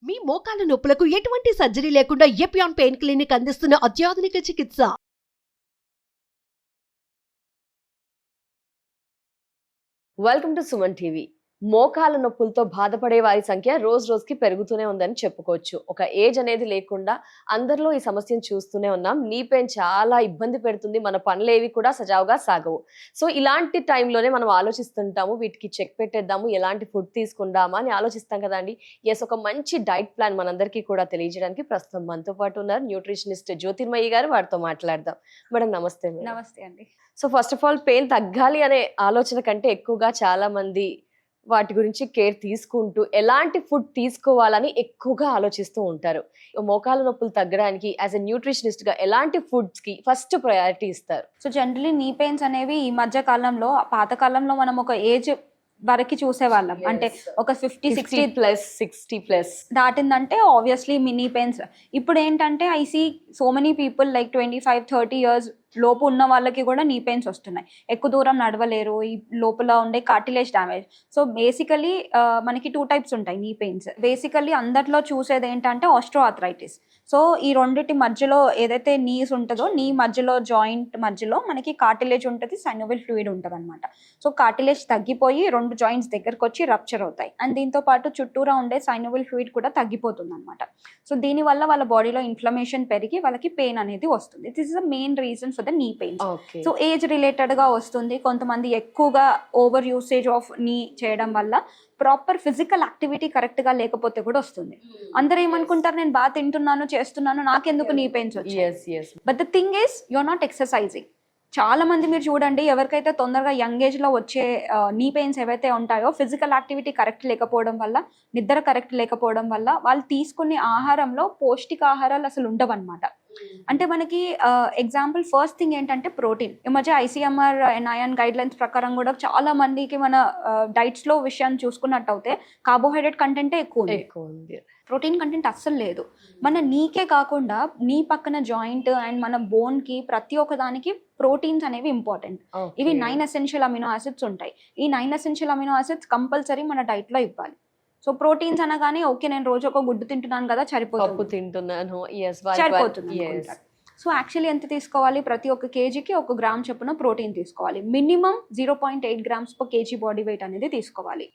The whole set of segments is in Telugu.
మీ మోకాల నొప్పులకు ఎటువంటి సర్జరీ లేకుండా ఎపియాన్ పెయిన్ క్లినిక్ అందిస్తున్న అత్యాధునిక చికిత్స. Welcome to Suman TV. మోకాల నొప్పులతో బాధపడే వారి సంఖ్య రోజు రోజుకి పెరుగుతూనే ఉందని చెప్పుకోవచ్చు. ఒక ఏజ్ అనేది లేకుండా అందరిలో ఈ సమస్యను చూస్తూనే ఉన్నాం. నీ పెయిన్ చాలా ఇబ్బంది పెడుతుంది, మన పనులేవి కూడా సజావుగా సాగవు. సో ఇలాంటి టైంలోనే మనం ఆలోచిస్తుంటాము, వీటికి చెక్ పెట్టేద్దాము, ఎలాంటి ఫుడ్ తీసుకుందామా అని ఆలోచిస్తాం కదండి. ఒక మంచి డైట్ ప్లాన్ మనందరికీ కూడా తెలియజేయడానికి ప్రస్తుతం మనతో పాటు ఉన్నారు న్యూట్రిషనిస్ట్ జ్యోతిర్మయి గారు. వారితో మాట్లాడదాం. మేడం నమస్తే. నమస్తే అండి. So first of all, pain తగ్గాలి అనే ఆలోచన కంటే ఎక్కువగా చాలా మంది వాటి గురించి కేర్ తీసుకుంటూ ఎలాంటి ఫుడ్ తీసుకోవాలని ఎక్కువగా ఆలోచిస్తూ ఉంటారు. మోకాల నొప్పులు తగ్గడానికి యాజ్ ఎ న్యూట్రిషనిస్ట్ గా ఎలాంటి ఫుడ్స్ కి ఫస్ట్ ప్రయారిటీ ఇస్తారు? సో జనరలీ నీ పెయిన్స్ అనేవి ఈ మధ్య కాలంలో, పాత కాలంలో మనం ఒక ఏజ్ వరకు చూసేవాళ్ళం. అంటే ఒక 50-60+ దాటిందంటే ఆబ్వియస్లీ మినీ పెయిన్స్. ఇప్పుడు ఏంటంటే I see so many people like 25-30 years లోపు ఉన్న వాళ్ళకి కూడా నీ పెయిన్స్ వస్తున్నాయి. ఎక్కువ దూరం నడవలేరు, ఈ లోపల ఉండే కార్టిలేజ్ డ్యామేజ్. సో బేసికలీ మనకి 2 types ఉంటాయి నీ పెయిన్స్. బేసికలీ అందరిలో చూసేది ఏంటంటే ఆస్ట్రోఆర్థరైటిస్. సో ఈ రెండింటి మధ్యలో ఏదైతే నీస్ ఉంటుందో, నీ మధ్యలో జాయింట్ మధ్యలో మనకి కార్టిలేజ్ ఉంటుంది, సైనోవియల్ ఫ్లూయిడ్ ఉంటుంది అనమాట. సో కార్టిలేజ్ తగ్గిపోయి 2 జాయింట్స్ దగ్గరకు వచ్చి రప్చర్ అవుతాయి. అండ్ దీంతో పాటు చుట్టూరా ఉండే సైనోవియల్ ఫ్లూయిడ్ కూడా తగ్గిపోతుంది అనమాట. సో దీనివల్ల వాళ్ళ బాడీలో ఇన్ఫ్లమేషన్ పెరిగి వాళ్ళకి పెయిన్ అనేది వస్తుంది. This is the main reason for the knee pain. So age related గా వస్తుంది. కొంతమంది ఎక్కువగా ఓవర్ యూసేజ్ ఆఫ్ నీ చేయడం వల్ల ప్రాపర్ ఫిజికల్ యాక్టివిటీ కరెక్ట్ గా లేకపోతే కూడా వస్తుంది. అందరూ ఏమనుకుంటారు, నేను బాగా తింటున్నాను, చేస్తున్నాను, నాకెందుకు నీ పెయిన్స్ వచ్చాయి. But the thing is you are not exercising. చాలా మంది మీరు చూడండి, ఎవరికైతే తొందరగా యంగ్ ఏజ్ లో వచ్చే నీ పెయిన్స్ ఏవైతే ఉంటాయో, ఫిజికల్ యాక్టివిటీ కరెక్ట్ లేకపోవడం వల్ల, నిద్ర కరెక్ట్ లేకపోవడం వల్ల, వాళ్ళు తీసుకునే ఆహారంలో పౌష్టికాహారాలు అసలు ఉండవన్నమాట. అంటే మనకి ఎగ్జాంపుల్ ఫస్ట్ థింగ్ ఏంటంటే ప్రోటీన్. ఈ మధ్య ICMR NIN గైడ్ లైన్స్ ప్రకారం కూడా చాలా మందికి మన డైట్స్ లో విషయాన్ని చూసుకున్నట్టు అయితే కార్బోహైడ్రేట్ కంటెంటే ఎక్కువ ఉంది, ప్రోటీన్ కంటెంట్ అస్సలు లేదు. మన నీకే కాకుండా నీ పక్కన జాయింట్ అండ్ మన బోన్ కి ప్రతి ఒక్క దానికి ప్రోటీన్స్ అనేవి ఇంపార్టెంట్. ఇవి 9 essential amino acids ఉంటాయి. ఈ 9 essential amino acids కంపల్సరీ మన డైట్ లో ఇవ్వాలి. సో ప్రోటీన్స్ అనగానే ఓకే, నేను రోజు ఒక గుడ్డు తింటున్నాను కదా, సరిపోతుంది. సో యాక్చువల్లీ ఎంత తీసుకోవాలి? ప్రతి ఒక్క కేజీకి 1 గ్రామ్ చొప్పున ప్రోటీన్ తీసుకోవాలి. Minimum 0.8 grams per kg body weight అనేది తీసుకోవాలి.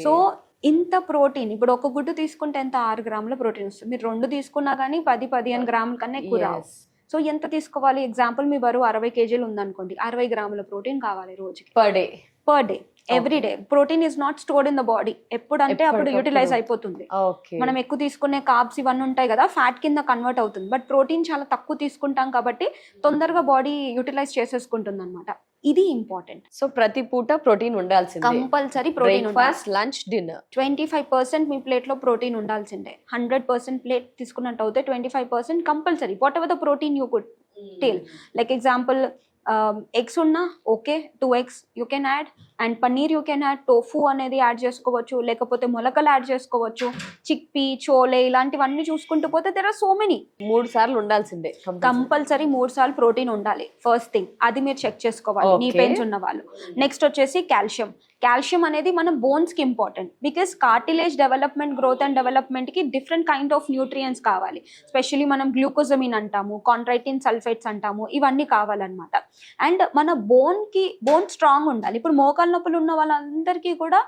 సో ఇంత ప్రోటీన్, ఇప్పుడు ఒక గుడ్డు తీసుకుంటే ఎంత? 6 గ్రాముల ప్రోటీన్ వస్తుంది. మీరు 2 తీసుకున్నా కానీ 10-15 గ్రాముల కన్నా ఎక్కువ రావు. సో ఎంత తీసుకోవాలి? ఎగ్జాంపుల్ మీ బరువు 60 kg ఉందనుకోండి, 60 గ్రాముల ప్రోటీన్ కావాలి రోజుకి, per day every day. Protein is not stored in the body. ఎప్పుడంటే అప్పుడు యూటిలైజ్ అయిపోతుంది. మనం ఎక్కువ తీసుకునే కార్బ్స్ ఇవన్నీ ఉంటాయి కదా, ఫ్యాట్ కింద కన్వర్ట్ అవుతుంది. బట్ ప్రోటీన్ చాలా తక్కువ తీసుకుంటాం కాబట్టి తొందరగా బాడీ యూటిలైజ్ చేసేసుకుంటుంది అనమాట. ఇది ఇంపార్టెంట్. సో ప్రతి పూట ప్రోటీన్ ఉండాల్సిందే, compulsory protein. Breakfast, lunch, dinner 25% మీ ప్లేట్ లో ప్రోటీన్ ఉండాల్సిందే. 100% ప్లేట్ తీసుకున్నట్టు అయితే 25% compulsory, whatever the protein you could take. Like example eggs ఉన్నా okay, 2 eggs you can add. And paneer you can add, tofu అనేది యాడ్ చేసుకోవచ్చు, లేకపోతే మొలకలు యాడ్ చేసుకోవచ్చు, చిక్పీ, చోలే, ఇలాంటివన్నీ చూసుకుంటూ పోతే దెర్ ఆర్ సో మెనీ. 3 సార్లు ఉండాల్సిందే, కంపల్సరీ 3 సార్లు ప్రోటీన్ ఉండాలి. ఫస్ట్ థింగ్ అది మీరు చెక్ చేసుకోవాలి నీ పెయిన్స్ ఉన్న వాళ్ళు. నెక్స్ట్ వచ్చేసి కాల్షియం. కాల్షియం అనేది మన బోన్స్ కి important, because cartilage development, growth and development కి డిఫరెంట్ కైండ్ ఆఫ్ న్యూట్రియంట్స్ కావాలి. స్పెషల్లీ మనం గ్లూకోజమిన్ అంటాము, కాంట్రైటిన్ సల్ఫేట్స్ అంటాము, ఇవన్నీ కావాలన్నమాట. అండ్ మన బోన్ స్ట్రాంగ్ ఉండాలి. ఇప్పుడు మోకాల నొప్పులు ఉన్న వాళ్ళందరికీ కూడా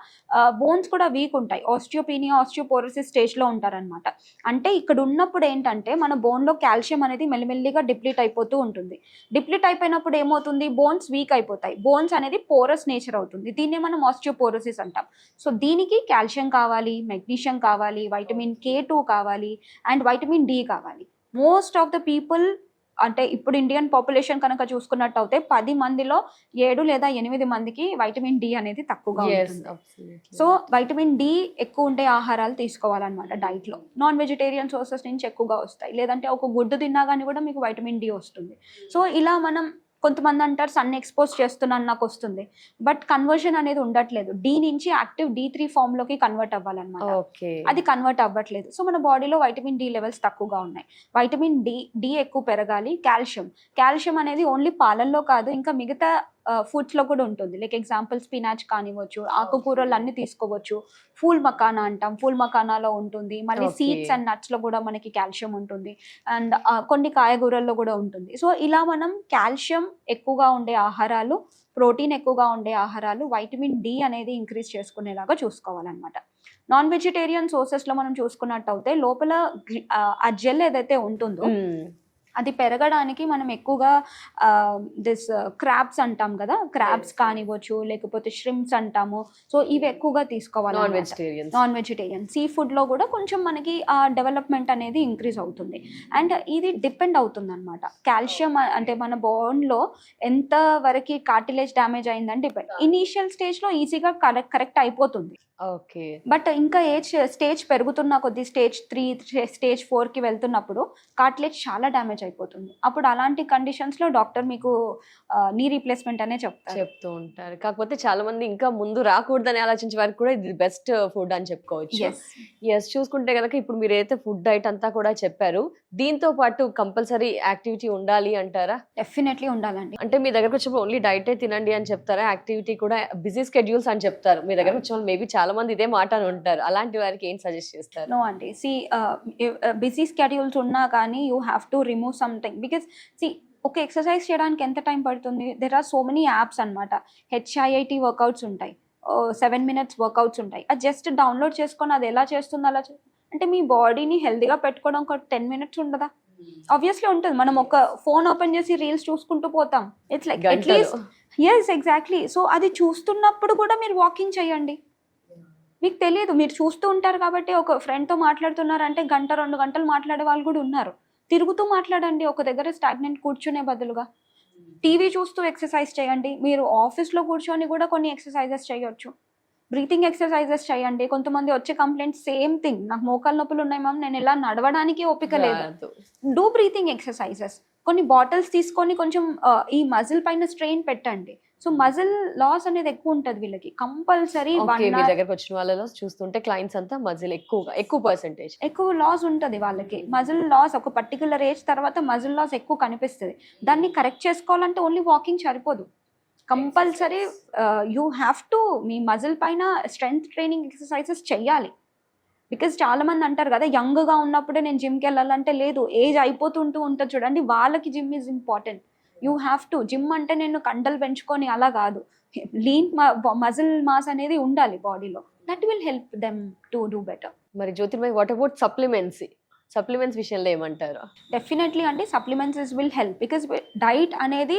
బోన్స్ కూడా వీక్ ఉంటాయి. ఆస్టియోపీనియా, ఆస్టియోపోరోసిస్ స్టేజ్ లో ఉంటారనమాట. అంటే ఇక్కడ ఉన్నప్పుడు ఏంటంటే మన బోన్ లో కాల్షియం అనేది మెల్లిమెల్లిగా డిప్లీట్ అయిపోతూ ఉంటుంది. డిప్లీట్ అయిపోయినప్పుడు ఏమవుతుంది? బోన్స్ వీక్ అయిపోతాయి. బోన్స్ అనేది పోరస్ నేచర్ అవుతుంది. దీన్ని మనం ఆస్టియోపోరోసిస్ అంటాం. సో దీనికి కాల్షియం కావాలి, మెగ్నీషియం కావాలి, వైటమిన్ K2 కావాలి, అండ్ వైటమిన్ D కావాలి. మోస్ట్ ఆఫ్ ద పీపుల్, అంటే ఇప్పుడు ఇండియన్ పాపులేషన్ కనుక చూసుకున్నట్టు అయితే 10 మందిలో 7 లేదా 8 మందికి వైటమిన్ D అనేది తక్కువగా ఉంటుంది. సో వైటమిన్ D ఎక్కువ ఉండే ఆహారాలు తీసుకోవాలన్నమాట డైట్ లో. నాన్ వెజిటేరియన్ సోర్సెస్ నుంచి ఎక్కువగా వస్తాయి, లేదంటే ఒక గుడ్డు తిన్నా కానీ కూడా మీకు వైటమిన్ D వస్తుంది. సో ఇలా మనం, కొంతమంది అంటారు సన్ ఎక్స్పోజ్ చేస్తున్నాను నాకు వస్తుంది, బట్ కన్వర్షన్ అనేది ఉండట్లేదు. D నుంచి యాక్టివ్ D3 ఫామ్ లోకి కన్వర్ట్ అవ్వాలన్నమాట. అది కన్వర్ట్ అవ్వట్లేదు. సో మన బాడీలో వైటమిన్ D లెవెల్స్ తక్కువగా ఉన్నాయి. వైటమిన్ D ఎక్కువ పెరగాలి. కాల్షియం అనేది ఓన్లీ పాలల్లో కాదు, ఇంకా మిగతా ఫుడ్స్ లో కూడా ఉంటుంది. లైక్ ఎగ్జాంపుల్ స్పినాచ్ కానివ్వచ్చు, ఆకుకూరలు అన్ని తీసుకోవచ్చు. ఫూల్ మకానా అంటాం, ఫూల్ మకానాలో ఉంటుంది. మళ్ళీ Okay. సీడ్స్ అండ్ నట్స్ లో కూడా మనకి కాల్షియం ఉంటుంది. అండ్ కొన్ని కాయగూరల్లో కూడా ఉంటుంది. సో ఇలా మనం కాల్షియం ఎక్కువగా ఉండే ఆహారాలు, ప్రోటీన్ ఎక్కువగా ఉండే ఆహారాలు, వైటమిన్ డి అనేది ఇంక్రీజ్ చేసుకునేలాగా చూసుకోవాలన్నమాట. నాన్ వెజిటేరియన్ సోర్సెస్ లో మనం చూసుకున్నట్టయితే లోపల ఆ జెల్ ఏదైతే ఉంటుందో అది పెరగడానికి మనం ఎక్కువగా దిస్ క్రాబ్స్ అంటాం కదా, క్రాబ్స్ కానివ్వచ్చు, లేకపోతే ష్రింప్స్ అంటాము. సో ఇవి ఎక్కువగా తీసుకోవాలి. నాన్ వెజిటేరియన్ సీ ఫుడ్ లో కూడా కొంచెం మనకి ఆ డెవలప్మెంట్ అనేది ఇంక్రీజ్ అవుతుంది. అండ్ ఇది డిపెండ్ అవుతుంది అనమాట. కాల్షియం అంటే మన బోన్ లో ఎంత వరకు కార్టిలేజ్ డ్యామేజ్ అయిందని డిపెండ్. ఇనీషియల్ స్టేజ్ లో ఈజీగా కరెక్ట్ అయిపోతుంది. ఓకే. బట్ ఇంకా స్టేజ్ పెరుగుతున్న కొద్ది స్టేజ్ 3, స్టేజ్ 4 కి వెళ్తున్నప్పుడు కార్టిలేజ్ చాలా డ్యామేజ్ అయిపోతుంది. అప్పుడు అలాంటి కండిషన్స్ లో డాక్టర్ మీకు నీ రీప్లేస్మెంట్ అనే చెప్తూ ఉంటారు. కాకపోతే చాలా మంది ఇంకా ముందు రాకూడదని ఆలోచించే వారికి కూడా ఇది బెస్ట్ ఫుడ్ అని చెప్పుకోవచ్చు. ఎస్, చూసుకుంటే కనుక ఇప్పుడు మీరు ఏదైతే ఫుడ్ డైట్ అంతా కూడా చెప్పారు, దీంతో పాటు కంపల్సరీ యాక్టివిటీ ఉండాలి అంటారా? డెఫినెట్లీ ఉండాలండి. అంటే మీ దగ్గరకు వచ్చినప్పుడు ఓన్లీ డైటే తినండి అని చెప్తారా? యాక్టివిటీ కూడా బిజీ స్కెడ్యూల్స్ అని చెప్తారు. మీ దగ్గర వచ్చిన వాళ్ళు మేబీ చాలా మంది ఇదే మాట అని ఉంటారు. అలాంటి వారికి ఏం సజెస్ట్ చేస్తారు? నో అండి, బిజీ స్కెడ్యూల్స్ ఉన్నా కానీ you have to remove something. Because ఒక ఎక్సర్సైజ్ చేయడానికి ఎంత టైం పడుతుంది? There are so many apps అనమాట. HIIT వర్కౌట్స్ ఉంటాయి, 7 minutes వర్కౌట్స్ ఉంటాయి. అది జస్ట్ డౌన్లోడ్ చేసుకొని అది ఎలా చేస్తుందో అలా అంటే మీ బాడీని హెల్దీగా పెట్టుకోవడం ఒక 10 minutes ఉండదా? ఆబ్వియస్లీ ఉంటుంది. మనం ఒక ఫోన్ ఓపెన్ చేసి రీల్స్ చూసుకుంటూ పోతాం. It's like at least exactly. So అది చూస్తున్నప్పుడు కూడా మీరు వాకింగ్ చేయండి. మీకు తెలియదు, మీరు చూస్తూ ఉంటారు కాబట్టి. ఒక ఫ్రెండ్తో మాట్లాడుతున్నారంటే 1-2 గంటలు మాట్లాడే వాళ్ళు కూడా ఉన్నారు. తిరుగుతూ మాట్లాడండి, ఒక దగ్గర స్టాగ్నెంట్ కూర్చునే బదులుగా. టీవీ చూస్తూ ఎక్సర్సైజ్ చేయండి. మీరు ఆఫీస్లో కూర్చొని కూడా కొన్ని ఎక్సర్సైజెస్ చేయొచ్చు. బ్రీతింగ్ ఎక్సర్సైజెస్ చేయండి. కొంతమంది వచ్చే కంప్లైంట్ సేమ్ థింగ్, నాకు మోకాలు నొప్పులు ఉన్నాయి మ్యామ్, నేను ఇలా నడవడానికి ఓపిక లేదు. Do breathing exercises. కొన్ని బాటిల్స్ తీసుకొని కొంచెం ఈ మజిల్ పైన స్ట్రెయిన్ పెట్టండి. సో మజిల్ లాస్ అనేది ఎక్కువ ఉంటుంది వీళ్ళకి. కంపల్సరీ మీ దగ్గరకు వచ్చిన వాళ్ళలో చూస్తుంటే క్లయింట్స్ అంతా మజిల్ ఎక్కువ పర్సెంటేజ్ ఎక్కువ లాస్ ఉంటుంది వాళ్ళకి. మజిల్ లాస్ ఒక పర్టికులర్ ఏజ్ తర్వాత మజిల్ లాస్ ఎక్కువ కనిపిస్తుంది. దాన్ని కరెక్ట్ చేసుకోవాలంటే ఓన్లీ వాకింగ్ సరిపోదు. Compulsory you have to me muscle పైన స్ట్రెంగ్త్ ట్రైనింగ్ ఎక్సర్సైజెస్ చెయ్యాలి. బికాజ్ చాలా మంది అంటారు కదా, యంగ్గా ఉన్నప్పుడే నేను జిమ్కి వెళ్ళాలంటే, లేదు, ఏజ్ అయిపోతుంటూ ఉంటుంది చూడండి, వాళ్ళకి gym is important. You have to. Gym అంటే నేను కండలు పెంచుకొని అలా కాదు, లీన్ మజిల్ మాస్ అనేది ఉండాలి బాడీలో. That will help them to do better. మరి జ్యోతిర్మయి, వాట్ అబౌట్ సప్లిమెంట్స్ విషయంలో ఏమంటారు? డెఫినెట్లీ అండి, supplements will help. Because diet అనేది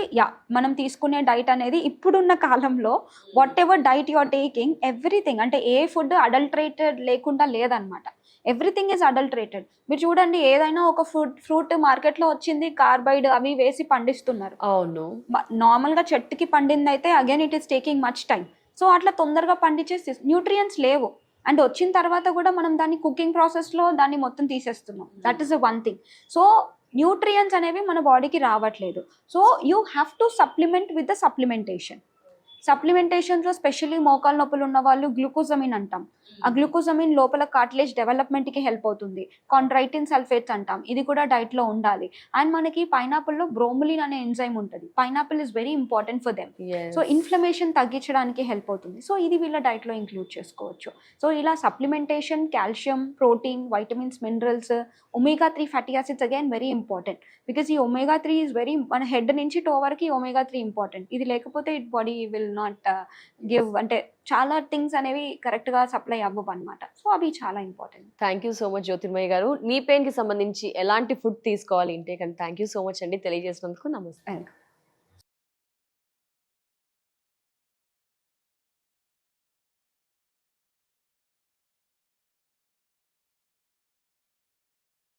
మనం తీసుకునే డైట్ అనేది ఇప్పుడున్న కాలంలో whatever diet you are taking, everything అంటే ఏ ఫుడ్ అడల్టరేటెడ్ లేకుండా లేదనమాట. Everything is adulterated. మీరు చూడండి, ఏదైనా ఒక ఫ్రూట్ మార్కెట్లో వచ్చింది, కార్బైడ్ అవి వేసి పండిస్తున్నారు. అవును, నార్మల్గా చెట్టుకి పండింది అయితే again it is taking much time. So అట్లా తొందరగా పండించేసి న్యూట్రియంట్స్ లేవు. అండ్ వచ్చిన తర్వాత కూడా మనం దాన్ని కుకింగ్ ప్రాసెస్లో దాన్ని మొత్తం తీసేస్తున్నాం. That is one thing. So nutrients అనేవి మన బాడీకి రావట్లేదు. So you have to supplement with the సప్లిమెంటేషన్లో స్పెషల్లీ మోకాలు నొప్పులు ఉన్న వాళ్ళు గ్లూకోజమిన్ అంటాం. ఆ గ్లూకోజమిన్ లోపల కార్టిలేజ్ డెవలప్మెంట్కి హెల్ప్ అవుతుంది. కాండ్రైటిన్ సల్ఫేట్స్ అంటాం, ఇది కూడా డైట్లో ఉండాలి. అండ్ మనకి పైనాపిల్లో బ్రోములిన్ అనే ఎంజైమ్ ఉంటుంది. Pineapple is very important for them. So inflammation తగ్గించడానికి హెల్ప్ అవుతుంది. సో ఇది వీళ్ళ డైట్లో ఇంక్లూడ్ చేసుకోవచ్చు. సో ఇలా supplementation, calcium, protein, vitamins, minerals, omega-3 fatty acids again very important. Because ఈ omega-3 ఈజ్ వెరీ, మన హెడ్ నుంచి టో వరకు omega-3 ఇంపార్టెంట్. ఇది లేకపోతే it body will not give, అంటే చాలా థింగ్స్ అనేవి కరెక్ట్గా సప్లై అవ్వవు అనమాట. సో అవి చాలా important. Thank you so much Jyotirmayi garu. Knee pain కి సంబంధించి ఎలాంటి ఫుడ్ తీసుకోవాలి ఇంటేక్ అని థ్యాంక్ యూ సో మచ్ అండి తెలియజేసినందుకు. నమస్తే.